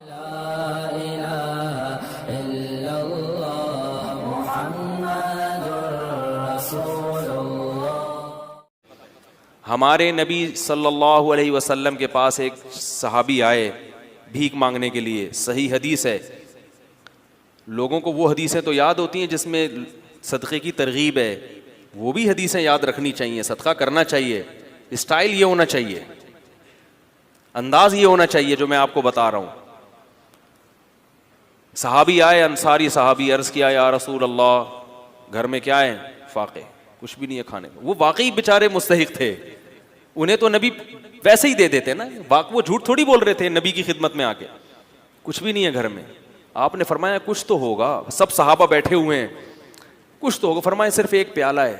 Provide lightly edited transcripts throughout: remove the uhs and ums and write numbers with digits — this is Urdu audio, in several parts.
لا الہ الا اللہ محمد رسول اللہ۔ ہمارے نبی صلی اللہ علیہ وسلم کے پاس ایک صحابی آئے بھیک مانگنے کے لیے، صحیح حدیث ہے۔ لوگوں کو وہ حدیثیں تو یاد ہوتی ہیں جس میں صدقے کی ترغیب ہے، وہ بھی حدیثیں یاد رکھنی چاہیے، صدقہ کرنا چاہیے، اسٹائل یہ ہونا چاہیے، انداز یہ ہونا چاہیے جو میں آپ کو بتا رہا ہوں۔ صحابی آئے، انصاری صحابی، عرض کیا یا رسول اللہ گھر میں کیا ہے؟ فاقے، کچھ بھی نہیں ہے کھانے کو۔ وہ واقعی بیچارے مستحق تھے، انہیں تو نبی ویسے ہی دے دیتے نا، وہ جھوٹ تھوڑی بول رہے تھے نبی کی خدمت میں آ کے، کچھ بھی نہیں ہے گھر میں۔ آپ نے فرمایا کچھ تو ہوگا، سب صحابہ بیٹھے ہوئے ہیں، کچھ تو ہوگا۔ فرمایا صرف ایک پیالہ ہے،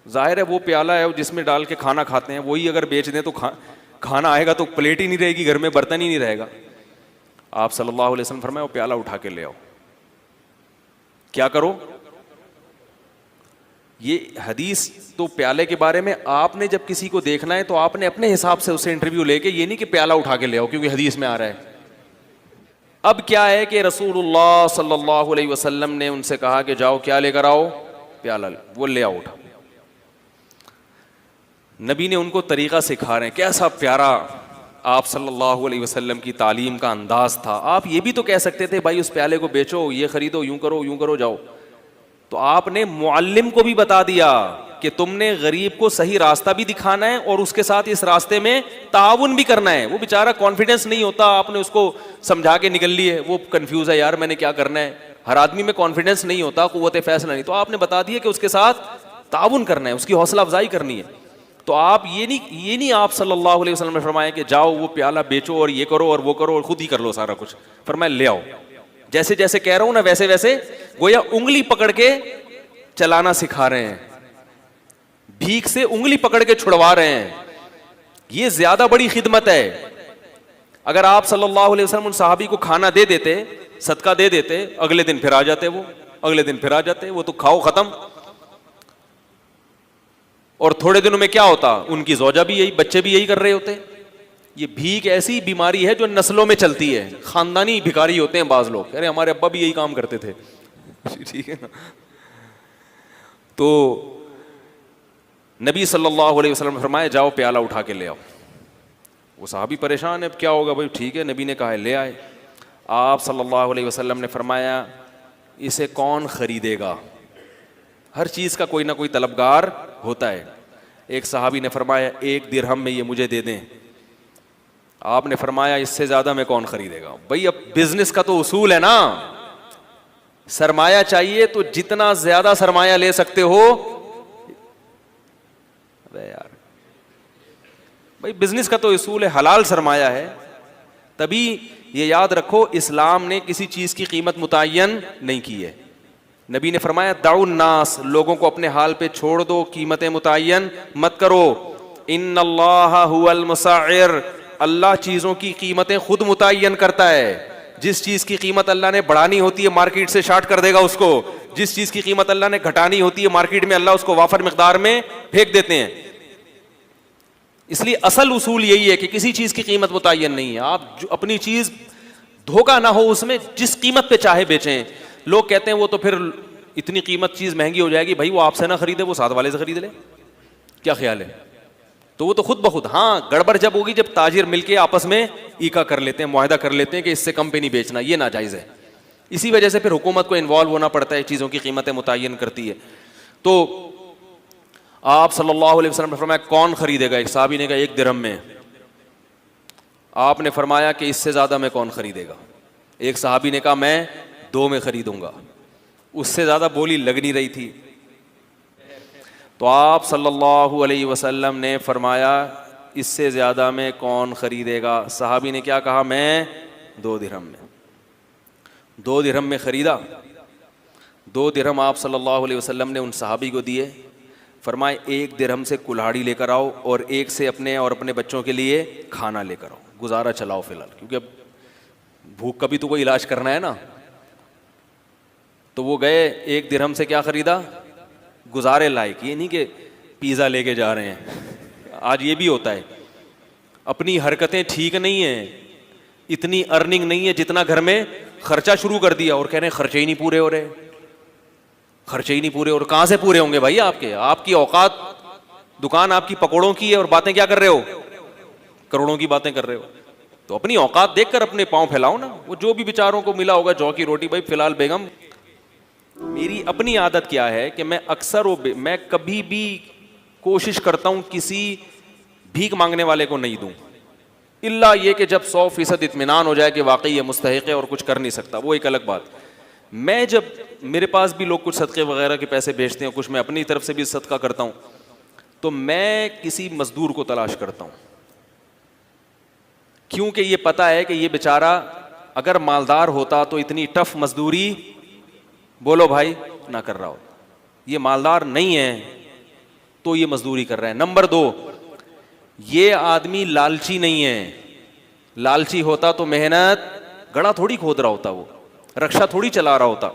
ظاہر ہے وہ پیالہ ہے جس میں ڈال کے کھانا کھاتے ہیں، وہی اگر بیچ دیں تو کھانا آئے گا تو پلیٹ ہی نہیں رہے گی گھر میں، برتن ہی نہیں رہے گا۔ آپ صلی اللہ علیہ وسلم فرمایا وہ پیالہ اٹھا کے لے آؤ۔ کیا کرو؟ یہ حدیث تو پیالے کے بارے میں، آپ نے جب کسی کو دیکھنا ہے تو آپ نے اپنے حساب سے اسے انٹرویو لے کے، یہ نہیں کہ پیالہ اٹھا کے لے آؤ کیونکہ حدیث میں آ رہا ہے۔ اب کیا ہے کہ رسول اللہ صلی اللہ علیہ وسلم نے ان سے کہا کہ جاؤ کیا لے کر آؤ؟ پیالہ، وہ لے آؤ اٹھا۔ نبی نے ان کو طریقہ سکھا رہے ہیں، کیسا پیارا آپ صلی اللہ علیہ وسلم کی تعلیم کا انداز تھا۔ آپ یہ بھی تو کہہ سکتے تھے بھائی اس پیالے کو بیچو، یہ خریدو، یوں کرو جاؤ، تو آپ نے معلم کو بھی بتا دیا کہ تم نے غریب کو صحیح راستہ بھی دکھانا ہے اور اس کے ساتھ اس راستے میں تعاون بھی کرنا ہے۔ وہ بیچارہ کانفیڈنس نہیں ہوتا، آپ نے اس کو سمجھا کے نکل لیے، وہ کنفیوز ہے یار میں نے کیا کرنا ہے۔ ہر آدمی میں کانفیڈنس نہیں ہوتا، قوت فیصلہ نہیں، تو آپ نے بتا دیا کہ اس کے ساتھ تعاون کرنا ہے، اس کی حوصلہ افزائی کرنی ہے۔ تو آپ یہ نہیں آپ صلی اللہ علیہ وسلم نے فرمایا کہ جاؤ وہ پیالہ بیچو اور یہ کرو اور وہ کرو اور خود ہی کر لو سارا کچھ۔ فرمایا لے آؤ، جیسے جیسے کہہ رہا ہوں نا ویسے ویسے گویا انگلی پکڑ کے چلانا سکھا رہے ہیں، بھیک سے انگلی پکڑ کے چھڑوا رہے ہیں۔ یہ زیادہ بڑی خدمت ہے۔ اگر آپ صلی اللہ علیہ وسلم ان صحابی کو کھانا دے دیتے، صدقہ دے دیتے، اگلے دن پھر آ جاتے، وہ تو کھاؤ ختم۔ اور تھوڑے دنوں میں کیا ہوتا؟ ان کی زوجہ بھی یہی، بچے بھی یہی کر رہے ہوتے۔ یہ بھیک ایسی بیماری ہے جو نسلوں میں چلتی ہے، خاندانی بھکاری ہوتے ہیں بعض لوگ، ارے ہمارے ابا بھی یہی کام کرتے تھے، ٹھیک ہے نا۔ تو نبی صلی اللہ علیہ وسلم نے فرمایا جاؤ پیالہ اٹھا کے لے آؤ۔ وہ صحابی پریشان ہے، کیا ہوگا بھائی؟ ٹھیک ہے، نبی نے کہا ہے لے آئے۔ آپ صلی اللہ علیہ وسلم نے فرمایا اسے کون خریدے گا؟ ہر چیز کا کوئی نہ کوئی طلبگار ہوتا ہے۔ ایک صحابی نے فرمایا 1 درہم میں یہ مجھے دے دیں۔ آپ نے فرمایا اس سے زیادہ میں کون خریدے گا؟ بھائی اب بزنس کا تو اصول ہے نا، سرمایہ چاہیے تو جتنا زیادہ سرمایہ لے سکتے ہو۔ ارے یار بھائی بزنس کا تو اصول ہے، حلال سرمایہ ہے۔ تبھی یہ یاد رکھو اسلام نے کسی چیز کی قیمت متعین نہیں کی ہے۔ نبی نے فرمایا دعوا الناس، لوگوں کو اپنے حال پہ چھوڑ دو، قیمتیں متعین مت کرو۔ ان اللہ هو المسعر، اللہ چیزوں کی قیمتیں خود متعین کرتا ہے۔ جس چیز کی قیمت اللہ نے بڑھانی ہوتی ہے مارکیٹ سے شارٹ کر دے گا اس کو، جس چیز کی قیمت اللہ نے گھٹانی ہوتی ہے مارکیٹ میں اللہ اس کو وافر مقدار میں پھینک دیتے ہیں۔ اس لیے اصل اصول یہی ہے کہ کسی چیز کی قیمت متعین نہیں ہے۔ آپ اپنی چیز دھوکہ نہ ہو اس میں، جس قیمت پہ چاہے بیچیں۔ لوگ کہتے ہیں وہ تو پھر اتنی قیمت چیز مہنگی ہو جائے گی، بھائی وہ آپ سے نہ خریدے، وہ ساتھ والے سے خرید لے، کیا خیال ہے؟ تو وہ تو خود بخود، ہاں گڑبڑ جب ہوگی جب تاجر مل کے آپس میں ایکا کر لیتے ہیں، معاہدہ کر لیتے ہیں کہ اس سے کم پہ نہیں بیچنا، یہ ناجائز ہے۔ اسی وجہ سے پھر حکومت کو انوالو ہونا پڑتا ہے، چیزوں کی قیمتیں متعین کرتی ہے۔ تو آپ صلی اللہ علیہ وسلم نے فرمایا کون خریدے گا؟ ایک صحابی نے کہا 1 درہم میں۔ آپ نے فرمایا کہ اس سے زیادہ میں کون خریدے گا؟ ایک صحابی نے کہا میں 2 میں خریدوں گا۔ اس سے زیادہ بولی لگ نہیں رہی تھی، تو آپ صلی اللہ علیہ وسلم نے فرمایا اس سے زیادہ میں کون خریدے گا؟ صحابی نے کیا کہا؟ میں 2 درہم میں۔ 2 درہم میں خریدا۔ 2 درہم آپ صلی اللہ علیہ وسلم نے ان صحابی کو دیے۔ فرمائے 1 درہم سے کلہاڑی لے کر آؤ اور 1 سے اپنے اور اپنے بچوں کے لیے کھانا لے کر آؤ، گزارا چلاؤ فی الحال، کیونکہ اب بھوک کا بھی تو کوئی علاج کرنا ہے نا۔ تو وہ گئے 1 درہم سے کیا خریدا؟ گزارے لائق، یہ نہیں کہ پیزا لے کے جا رہے ہیں۔ آج یہ بھی ہوتا ہے، اپنی حرکتیں ٹھیک نہیں ہیں، اتنی ارننگ نہیں ہے جتنا گھر میں خرچہ شروع کر دیا, اور کہہ رہے ہیں خرچے ہی نہیں پورے ہو رہے, خرچے ہی نہیں پورے. اور کہاں سے پورے ہوں گے بھائی آپ کے؟ آپ کی اوقات, دکان آپ کی پکوڑوں کی ہے اور باتیں کیا کر رہے ہو؟ کروڑوں کی باتیں کر رہے ہو. تو اپنی اوقات دیکھ کر اپنے پاؤں پھیلاؤ نا. وہ جو بھی بیچاروں کو ملا ہوگا جو کی روٹی, بھائی فی الحال بیگم میری اپنی عادت کیا ہے کہ میں اکثر میں کبھی بھی کوشش کرتا ہوں کسی بھیک مانگنے والے کو نہیں دوں, الا یہ کہ جب 100% اطمینان ہو جائے کہ واقعی یہ مستحق ہے اور کچھ کر نہیں سکتا, وہ ایک الگ بات. میں جب میرے پاس بھی لوگ کچھ صدقے وغیرہ کے پیسے بھیجتے ہیں, کچھ میں اپنی طرف سے بھی صدقہ کرتا ہوں, تو میں کسی مزدور کو تلاش کرتا ہوں, کیونکہ یہ پتا ہے کہ یہ بیچارہ اگر مالدار ہوتا تو اتنی ٹف مزدوری, بولو بھائی, نہ کر رہا ہو. یہ مالدار نہیں ہے تو یہ مزدوری کر رہا ہے. نمبر 2, یہ آدمی لالچی نہیں ہے. لالچی ہوتا تو محنت گڑھا تھوڑی کھود رہا ہوتا, وہ رکشا تھوڑی چلا رہا ہوتا.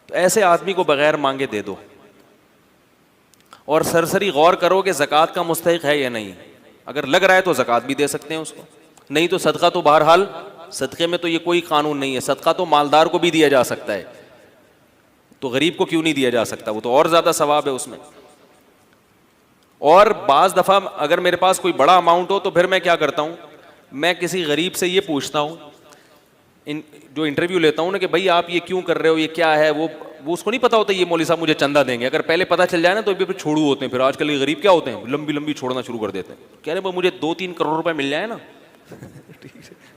تو ایسے آدمی کو بغیر مانگے دے دو, اور سرسری غور کرو کہ زکوٰۃ کا مستحق ہے یا نہیں. اگر لگ رہا ہے تو زکوٰۃ بھی دے سکتے ہیں اس کو, نہیں تو صدقہ تو بہرحال, صدقے میں تو یہ کوئی قانون نہیں ہے, صدقہ تو مالدار کو بھی دیا جا سکتا ہے, تو غریب کو کیوں نہیں دیا جا سکتا؟ وہ تو اور زیادہ ثواب ہے اس میں. اور بعض دفعہ اگر میرے پاس کوئی بڑا اماؤنٹ ہو تو پھر میں کیا کرتا ہوں, میں کسی غریب سے یہ پوچھتا ہوں, جو انٹرویو لیتا ہوں نا, کہ بھائی آپ یہ کیوں کر رہے ہو, یہ کیا ہے. وہ اس کو نہیں پتا ہوتا یہ مولوی صاحب مجھے چندہ دیں گے. اگر پہلے پتا چل جائے نا تو پھر چھوڑو ہوتے ہیں. پھر آج کل یہ غریب کیا ہوتے ہیں, لمبی لمبی چھوڑنا شروع کر دیتے ہیں, کہہ رہے ہیں مجھے 2-3 کروڑ روپے مل جائے نا,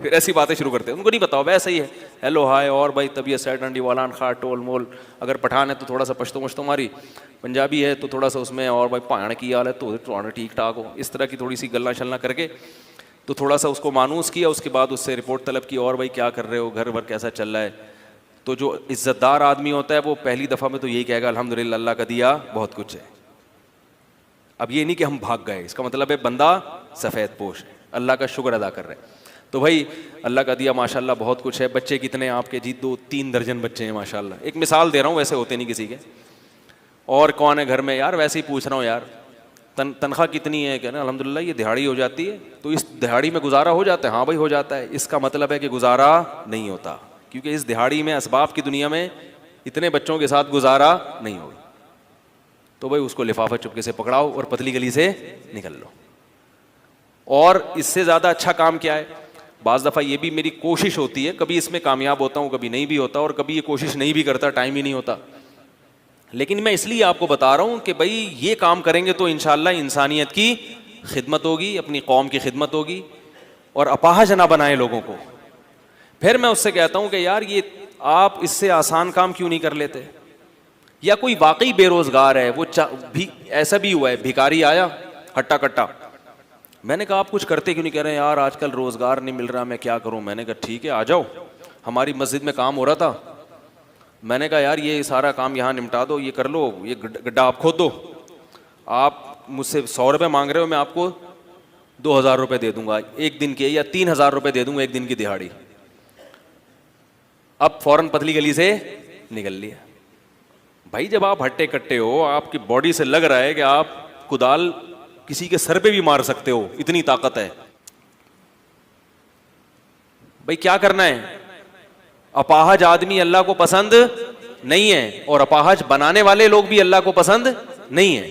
پھر ایسی باتیں شروع کرتے ہیں. ان کو نہیں پتا, ویسا ہی ہے, ہیلو ہائے, اور بھائی طبیعت سیٹ انڈی والان خا ٹول مول. اگر پٹھان ہے تو تھوڑا سا پشتو مشتو ماری, پنجابی ہے تو تھوڑا سا اس میں, اور بھائی پہاڑ کی حال ہے تو ٹھیک ٹھاک ہو. اس طرح کی تھوڑی سی گلا شلنا کر کے تو تھوڑا سا اس کو مانوس کیا. اس کے بعد اس سے رپورٹ طلب کی, اور بھائی کیا کر رہے ہو, گھر بھر کیسا چل رہا ہے. تو جو عزت دار آدمی ہوتا ہے وہ پہلی دفعہ میں تو یہی کہے گا الحمدللہ اللہ کا دیا بہت کچھ ہے. اب یہ نہیں کہ ہم بھاگ گئے, اس کا مطلب ہے بندہ سفید پوش ہے, اللہ کا شکر ادا کر رہے ہیں. تو بھائی اللہ کا دیا ماشاءاللہ بہت کچھ ہے. بچے کتنے آپ کے؟ جی 2-3 درجن بچے ہیں ماشاءاللہ. ایک مثال دے رہا ہوں, ویسے ہوتے نہیں کسی کے. اور کون ہے گھر میں؟ یار ویسے ہی پوچھ رہا ہوں یار, تنخواہ کتنی ہے؟ کہنا الحمدللہ یہ دہاڑی ہو جاتی ہے. تو اس دہاڑی میں گزارا ہو جاتا ہے؟ ہاں بھائی ہو جاتا ہے. اس کا مطلب ہے کہ گزارا نہیں ہوتا, کیونکہ اس دہاڑی میں اسباب کی دنیا میں اتنے بچوں کے ساتھ گزارا نہیں ہوگا. تو بھائی اس کو لفافہ چپکے سے پکڑاؤ اور پتلی گلی سے نکل لو. اور اس سے زیادہ اچھا کام کیا ہے؟ بعض دفعہ یہ بھی میری کوشش ہوتی ہے, کبھی اس میں کامیاب ہوتا ہوں کبھی نہیں بھی ہوتا, اور کبھی یہ کوشش نہیں بھی کرتا, ٹائم ہی نہیں ہوتا. لیکن میں اس لیے آپ کو بتا رہا ہوں کہ بھائی یہ کام کریں گے تو انشاءاللہ انسانیت کی خدمت ہوگی, اپنی قوم کی خدمت ہوگی, اور اپاہج نہ بنائیں لوگوں کو. پھر میں اس سے کہتا ہوں کہ یار یہ آپ اس سے آسان کام کیوں نہیں کر لیتے؟ یا کوئی واقعی بے روزگار ہے, وہ ایسا بھی ہوا ہے, بھکاری آیا ہٹا کٹا, میں نے کہا آپ کچھ کرتے کیوں نہیں؟ کہہ رہے ہیں یار آج کل روزگار نہیں مل رہا, میں کیا کروں. میں نے کہا ٹھیک ہے آ جاؤ, ہماری مسجد میں کام ہو رہا تھا. میں نے کہا یار یہ سارا کام یہاں نمٹا دو, یہ کر لو, یہ گڈھا آپ کھود دو. آپ مجھ سے 100 روپے مانگ رہے ہو, میں آپ کو 2000 روپے دے دوں گا ایک دن کے, یا 3000 روپے دے دوں گا ایک دن کی دہاڑی. اب فوراً پتلی گلی سے نکل لیا. بھائی جب آپ ہٹے کٹے ہو, آپ کی باڈی سے لگ رہا ہے کہ آپ کدال کسی کے سر پہ بھی مار سکتے ہو, اتنی طاقت ہے. بھائی کیا کرنا ہے؟ اپاہج آدمی اللہ کو پسند نہیں ہے, اور اپاہج بنانے والے لوگ بھی اللہ کو پسند نہیں ہے.